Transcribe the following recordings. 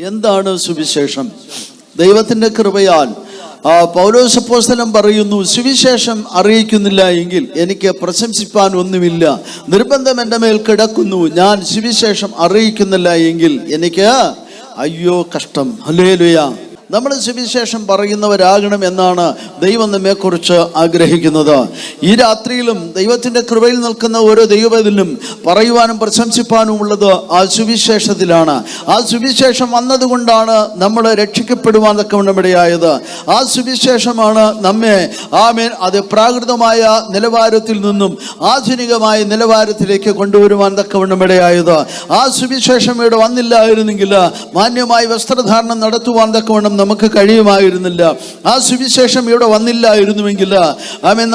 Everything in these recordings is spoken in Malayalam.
എന്താണ് സുവിശേഷം? ദൈവത്തിൻ്റെ കൃപയാൽ പൗലോസ് അപ്പോസ്തലൻ പറയുന്നു, സുവിശേഷം അറിയിക്കുന്നില്ല എങ്കിൽ എനിക്ക് പ്രശംസിപ്പാൻ ഒന്നുമില്ല. നിർബന്ധം എൻ്റെ മേൽ കിടക്കുന്നു. ഞാൻ സുവിശേഷം അറിയിക്കുന്നില്ല എങ്കിൽ എനിക്ക് അയ്യോ കഷ്ടം. ഹല്ലേലൂയ. നമ്മൾ സുവിശേഷം പറയുന്നവരാകണം എന്നാണ് ദൈവം നമ്മെക്കുറിച്ച് ആഗ്രഹിക്കുന്നത്. ഈ രാത്രിയിലും ദൈവത്തിൻ്റെ കൃപയിൽ നിൽക്കുന്ന ഓരോ ദൈവത്തിലും പറയുവാനും പ്രശംസിപ്പാനും ഉള്ളത് ആ സുവിശേഷത്തിലാണ്. ആ സുവിശേഷം വന്നതുകൊണ്ടാണ് നമ്മൾ രക്ഷിക്കപ്പെടുവാൻ തക്കവണ്ണമിടയായത്. ആ സുവിശേഷമാണ് നമ്മെ അത് പ്രാകൃതമായ നിലവാരത്തിൽ നിന്നും ആധുനികമായ നിലവാരത്തിലേക്ക് കൊണ്ടുവരുവാൻ തക്കവണ്ണമിടയായത്. ആ സുവിശേഷം ഇവിടെ വന്നില്ലായിരുന്നെങ്കിൽ മാന്യമായ വസ്ത്രധാരണം നടത്തുവാൻ തക്കവണ്ണം നമുക്ക് കഴിയുമായിരുന്നില്ല. ആ സുവിശേഷം ഇവിടെ വന്നില്ലായിരുന്നുവെങ്കിൽ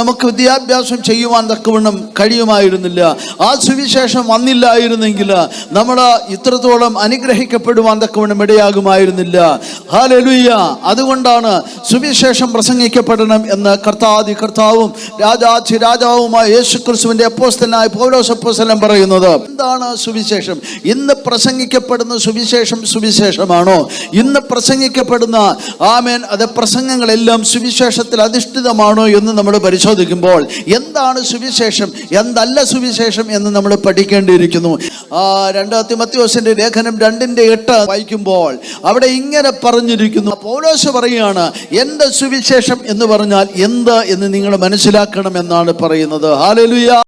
നമുക്ക് വിദ്യാഭ്യാസം ചെയ്യുവാൻ തക്കവണ്ണം കഴിയുമായിരുന്നില്ല. ആ സുവിശേഷം വന്നില്ലായിരുന്നെങ്കിൽ നമ്മൾ ഇത്രത്തോളം അനുഗ്രഹിക്കപ്പെടുവാൻ തക്കവണ്ണം ഇടയാകുമായിരുന്നില്ല. ഹല്ലേലൂയ. അതുകൊണ്ടാണ് സുവിശേഷം പ്രസംഗിക്കപ്പെടണം എന്ന് കർത്താവും രാജാവുമായ യേശുക്രിസ്തുവിന്റെ അപ്പോസ്തലനായ പൗലോസ് അപ്പോസ്തലൻ പറയുന്നത്. എന്താണ് സുവിശേഷം? ഇന്ന് പ്രസംഗിക്കപ്പെടുന്ന സുവിശേഷമാണോ? ഇന്ന് പ്രസംഗിക്കപ്പെടുന്ന അത് പ്രസംഗങ്ങളെല്ലാം സുവിശേഷത്തിൽ അധിഷ്ഠിതമാണോ എന്ന് നമ്മൾ പരിശോധിക്കുമ്പോൾ എന്താണ് സുവിശേഷം, എന്തല്ല സുവിശേഷം എന്ന് നമ്മൾ പഠിക്കേണ്ടിയിരിക്കുന്നു. 2 തിമോഥെയോസിന്റെ ലേഖനം 2:8 വായിക്കുമ്പോൾ അവിടെ ഇങ്ങനെ പറഞ്ഞിരിക്കുന്നു. പൗലോസ് പറയുകയാണ്, എൻ്റെ സുവിശേഷം എന്ന് പറഞ്ഞാൽ എന്ത് എന്ന് നിങ്ങൾ മനസ്സിലാക്കണം എന്നാണ് പറയുന്നത്. ഹല്ലേലൂയ.